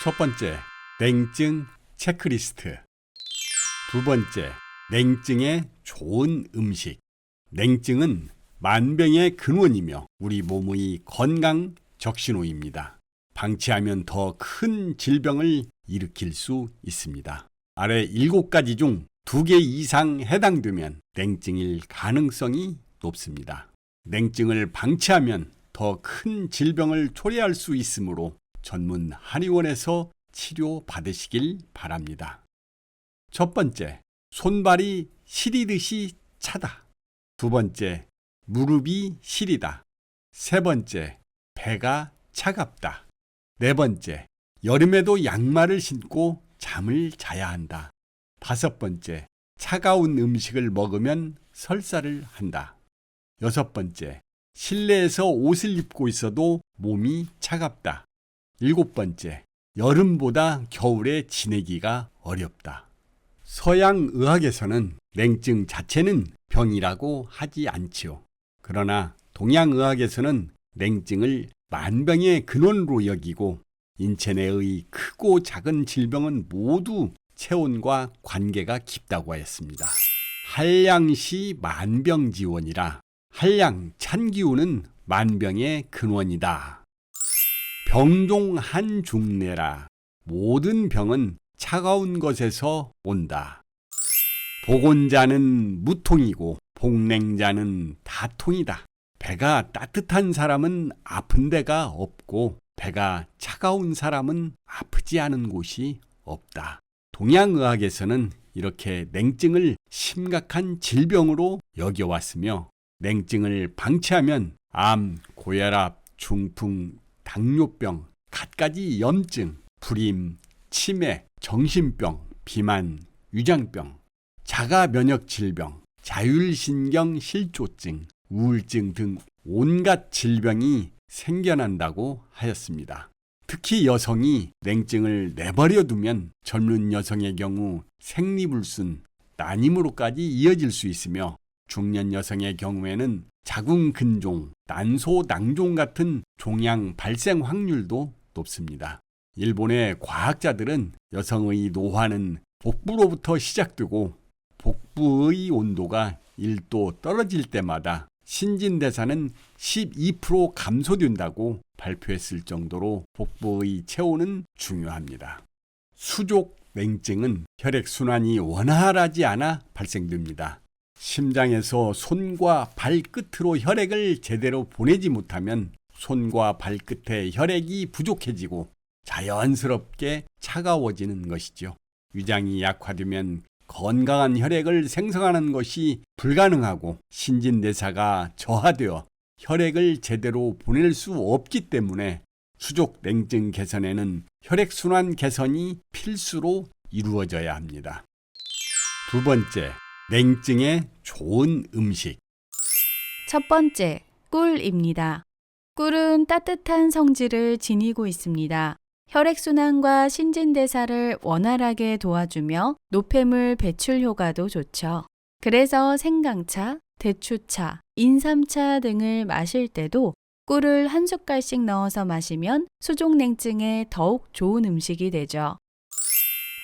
첫 번째, 냉증 체크리스트. 두 번째, 냉증에 좋은 음식. 냉증은 만병의 근원이며 우리 몸의 건강 적신호입니다. 방치하면 더 큰 질병을 일으킬 수 있습니다. 아래 7가지 중 2개 이상 해당되면 냉증일 가능성이 높습니다. 냉증을 방치하면 더 큰 질병을 초래할 수 있으므로 전문 한의원에서 치료 받으시길 바랍니다. 첫 번째, 손발이 시리듯이 차다. 두 번째, 무릎이 시리다. 세 번째, 배가 차갑다. 네 번째, 여름에도 양말을 신고 잠을 자야 한다. 다섯 번째, 차가운 음식을 먹으면 설사를 한다. 여섯 번째, 실내에서 옷을 입고 있어도 몸이 차갑다. 일곱 번째, 여름보다 겨울에 지내기가 어렵다. 서양 의학에서는 냉증 자체는 병이라고 하지 않지요. 그러나 동양 의학에서는 냉증을 만병의 근원으로 여기고 인체 내의 크고 작은 질병은 모두 체온과 관계가 깊다고 하였습니다. 한량시 만병지원이라 한량 찬 기운은 만병의 근원이다. 병종 한중내라. 모든 병은 차가운 것에서 온다. 복온자는 무통이고 복냉자는 다통이다. 배가 따뜻한 사람은 아픈 데가 없고 배가 차가운 사람은 아프지 않은 곳이 없다. 동양의학에서는 이렇게 냉증을 심각한 질병으로 여겨왔으며 냉증을 방치하면 암, 고혈압, 중풍, 당뇨병, 갖가지 염증, 불임, 치매, 정신병, 비만, 위장병, 자가면역 질병, 자율신경 실조증, 우울증 등 온갖 질병이 생겨난다고 하였습니다. 특히 여성이 냉증을 내버려 두면 젊은 여성의 경우 생리불순, 난임으로까지 이어질 수 있으며 중년 여성의 경우에는 자궁근종, 난소낭종 같은 종양 발생 확률도 높습니다. 일본의 과학자들은 여성의 노화는 복부로부터 시작되고 복부의 온도가 1도 떨어질 때마다 신진대사는 12% 감소된다고 발표했을 정도로 복부의 체온은 중요합니다. 수족 냉증은 혈액순환이 원활하지 않아 발생됩니다. 심장에서 손과 발끝으로 혈액을 제대로 보내지 못하면 손과 발끝에 혈액이 부족해지고 자연스럽게 차가워지는 것이죠. 위장이 약화되면 건강한 혈액을 생성하는 것이 불가능하고 신진대사가 저하되어 혈액을 제대로 보낼 수 없기 때문에 수족 냉증 개선에는 혈액순환 개선이 필수로 이루어져야 합니다. 두 번째, 냉증에 좋은 음식. 첫 번째, 꿀입니다. 꿀은 따뜻한 성질을 지니고 있습니다. 혈액순환과 신진대사를 원활하게 도와주며 노폐물 배출 효과도 좋죠. 그래서 생강차, 대추차, 인삼차 등을 마실 때도 꿀을 한 숟갈씩 넣어서 마시면 수족냉증에 더욱 좋은 음식이 되죠.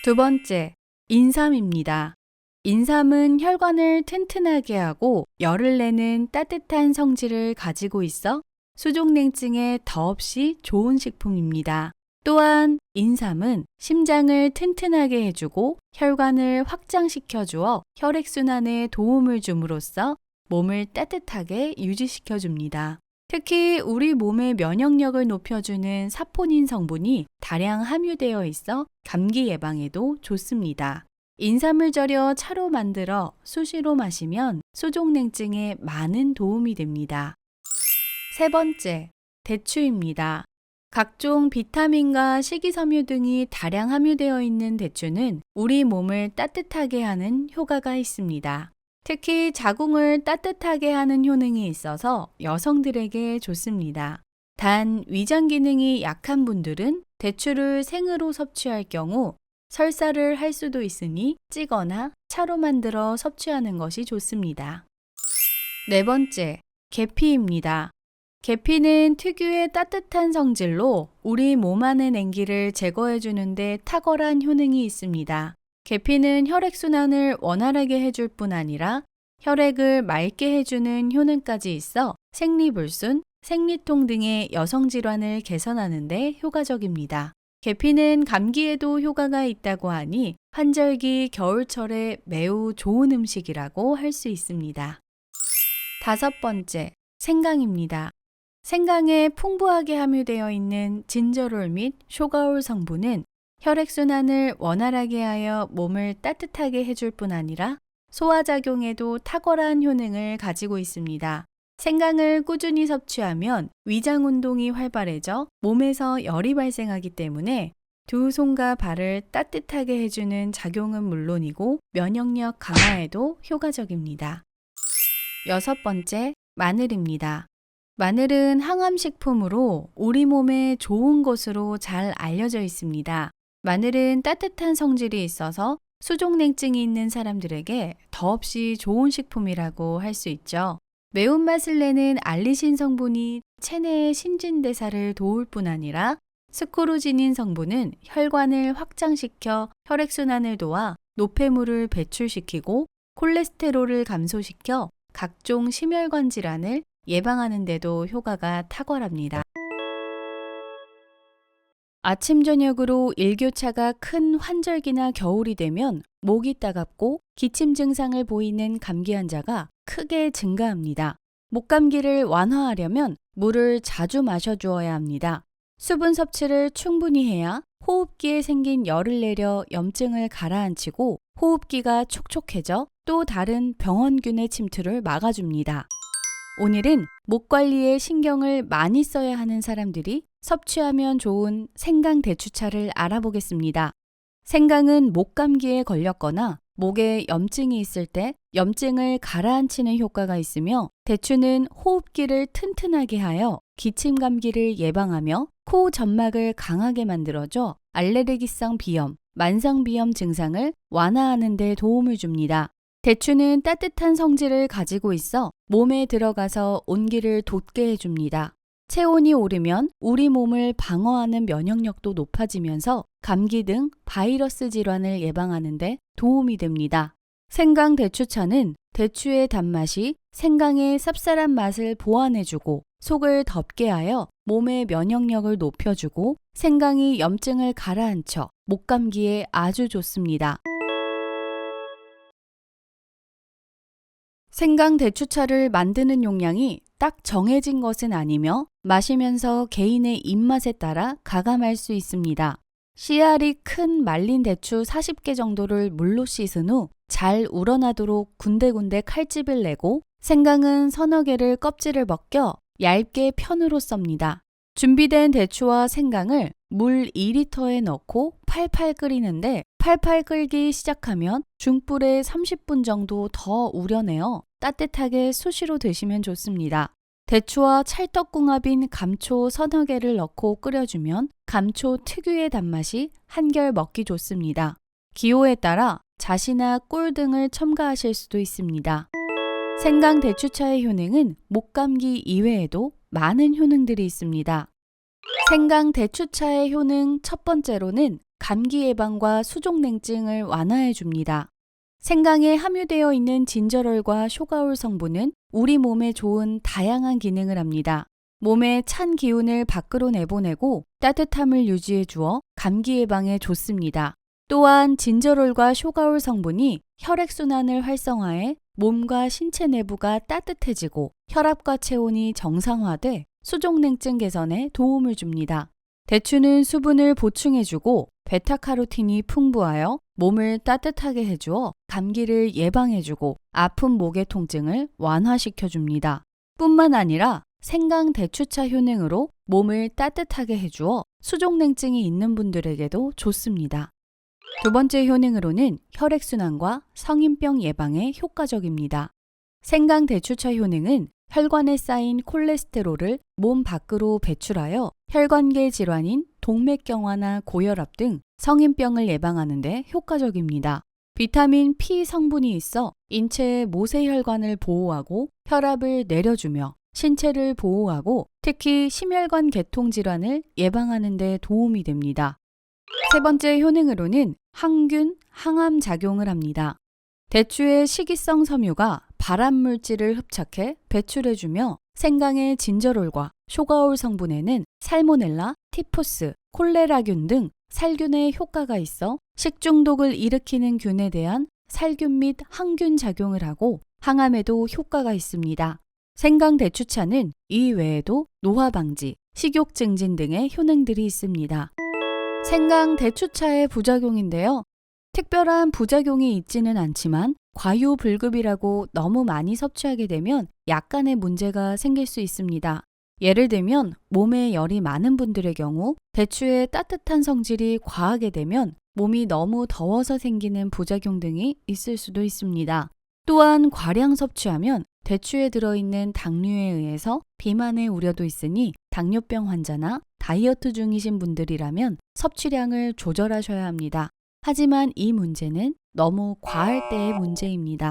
두 번째, 인삼입니다. 인삼은 혈관을 튼튼하게 하고 열을 내는 따뜻한 성질을 가지고 있어 수족냉증에 더없이 좋은 식품입니다. 또한 인삼은 심장을 튼튼하게 해주고 혈관을 확장시켜 주어 혈액순환에 도움을 줌으로써 몸을 따뜻하게 유지시켜 줍니다. 특히 우리 몸의 면역력을 높여주는 사포닌 성분이 다량 함유되어 있어 감기 예방에도 좋습니다. 인삼을 절여 차로 만들어 수시로 마시면 수족냉증에 많은 도움이 됩니다. 세 번째, 대추입니다. 각종 비타민과 식이섬유 등이 다량 함유되어 있는 대추는 우리 몸을 따뜻하게 하는 효과가 있습니다. 특히 자궁을 따뜻하게 하는 효능이 있어서 여성들에게 좋습니다. 단 위장 기능이 약한 분들은 대추를 생으로 섭취할 경우 설사를 할 수도 있으니 찌거나 차로 만들어 섭취하는 것이 좋습니다. 네 번째, 계피입니다. 계피는 특유의 따뜻한 성질로 우리 몸 안의 냉기를 제거해 주는데 탁월한 효능이 있습니다. 계피는 혈액순환을 원활하게 해줄 뿐 아니라 혈액을 맑게 해주는 효능까지 있어 생리불순, 생리통 등의 여성 질환을 개선하는 데 효과적입니다. 계피는 감기에도 효과가 있다고 하니 환절기 겨울철에 매우 좋은 음식이라고 할 수 있습니다. 5번째, 생강입니다. 생강에 풍부하게 함유되어 있는 진저롤 및 쇼가올 성분은 혈액순환을 원활하게 하여 몸을 따뜻하게 해줄 뿐 아니라 소화작용에도 탁월한 효능을 가지고 있습니다. 생강을 꾸준히 섭취하면 위장 운동이 활발해져 몸에서 열이 발생하기 때문에 두 손과 발을 따뜻하게 해주는 작용은 물론이고 면역력 강화에도 효과적입니다. 6번째, 마늘입니다. 마늘은 항암식품으로 우리 몸에 좋은 것으로 잘 알려져 있습니다. 마늘은 따뜻한 성질이 있어서 수족냉증이 있는 사람들에게 더없이 좋은 식품이라고 할 수 있죠. 매운맛을 내는 알리신 성분이 체내의 신진대사를 도울 뿐 아니라 스코루지닌 성분은 혈관을 확장시켜 혈액순환을 도와 노폐물을 배출시키고 콜레스테롤을 감소시켜 각종 심혈관 질환을 예방하는 데도 효과가 탁월합니다. 아침 저녁으로 일교차가 큰 환절기나 겨울이 되면 목이 따갑고 기침 증상을 보이는 감기 환자가 크게 증가합니다. 목감기를 완화하려면 물을 자주 마셔주어야 합니다. 수분 섭취를 충분히 해야 호흡기에 생긴 열을 내려 염증을 가라앉히고 호흡기가 촉촉해져 또 다른 병원균의 침투를 막아줍니다. 오늘은 목 관리에 신경을 많이 써야 하는 사람들이 섭취하면 좋은 생강 대추차를 알아보겠습니다. 생강은 목감기에 걸렸거나 목에 염증이 있을 때 염증을 가라앉히는 효과가 있으며 대추는 호흡기를 튼튼하게 하여 기침 감기를 예방하며 코 점막을 강하게 만들어줘 알레르기성 비염, 만성비염 증상을 완화하는 데 도움을 줍니다. 대추는 따뜻한 성질을 가지고 있어 몸에 들어가서 온기를 돋게 해줍니다. 체온이 오르면 우리 몸을 방어하는 면역력도 높아지면서 감기 등 바이러스 질환을 예방하는 데 도움이 됩니다. 생강 대추차는 대추의 단맛이 생강의 쌉쌀한 맛을 보완해주고 속을 덮게 하여 몸의 면역력을 높여주고 생강이 염증을 가라앉혀 목감기에 아주 좋습니다. 생강 대추차를 만드는 용량이 딱 정해진 것은 아니며 마시면서 개인의 입맛에 따라 가감할 수 있습니다. 씨알이 큰 말린 대추 40개 정도를 물로 씻은 후 잘 우러나도록 군데군데 칼집을 내고 생강은 서너 개를 껍질을 벗겨 얇게 편으로 썹니다. 준비된 대추와 생강을 물 2리터에 넣고 팔팔 끓이는데 팔팔 끓기 시작하면 중불에 30분 정도 더 우려내어 따뜻하게 수시로 드시면 좋습니다. 대추와 찰떡궁합인 감초 서너 개를 넣고 끓여주면 감초 특유의 단맛이 한결 먹기 좋습니다. 기호에 따라 잣이나 꿀 등을 첨가하실 수도 있습니다. 생강 대추차의 효능은 목감기 이외에도 많은 효능들이 있습니다. 생강 대추차의 효능 첫 번째로는 감기 예방과 수족냉증을 완화해 줍니다. 생강에 함유되어 있는 진저롤과 쇼가올 성분은 우리 몸에 좋은 다양한 기능을 합니다. 몸의 찬 기운을 밖으로 내보내고 따뜻함을 유지해 주어 감기 예방에 좋습니다. 또한 진저롤과 쇼가올 성분이 혈액순환을 활성화해 몸과 신체 내부가 따뜻해지고 혈압과 체온이 정상화돼 수족냉증 개선에 도움을 줍니다. 대추는 수분을 보충해주고 베타카로틴이 풍부하여 몸을 따뜻하게 해주어 감기를 예방해주고 아픈 목의 통증을 완화시켜줍니다. 뿐만 아니라 생강 대추차 효능으로 몸을 따뜻하게 해주어 수족냉증이 있는 분들에게도 좋습니다. 두 번째 효능으로는 혈액순환과 성인병 예방에 효과적입니다. 생강 대추차 효능은 혈관에 쌓인 콜레스테롤을 몸 밖으로 배출하여 혈관계 질환인 동맥경화나 고혈압 등 성인병을 예방하는 데 효과적입니다. 비타민 P 성분이 있어 인체의 모세혈관을 보호하고 혈압을 내려주며 신체를 보호하고 특히 심혈관 계통 질환을 예방하는 데 도움이 됩니다. 세 번째 효능으로는 항균, 항암 작용을 합니다. 대추의 식이성 섬유가 발암 물질을 흡착해 배출해주며 생강의 진저롤과 쇼가올 성분에는 살모넬라, 티푸스, 콜레라균 등 살균의 효과가 있어 식중독을 일으키는 균에 대한 살균 및 항균 작용을 하고 항암에도 효과가 있습니다. 생강 대추차는 이 외에도 노화 방지, 식욕 증진 등의 효능들이 있습니다. 생강 대추차의 부작용인데요. 특별한 부작용이 있지는 않지만 과유불급이라고 너무 많이 섭취하게 되면 약간의 문제가 생길 수 있습니다. 예를 들면 몸에 열이 많은 분들의 경우 대추의 따뜻한 성질이 과하게 되면 몸이 너무 더워서 생기는 부작용 등이 있을 수도 있습니다. 또한 과량 섭취하면 대추에 들어있는 당류에 의해서 비만의 우려도 있으니 당뇨병 환자나 다이어트 중이신 분들이라면 섭취량을 조절하셔야 합니다. 하지만 이 문제는 너무 과할 때의 문제입니다.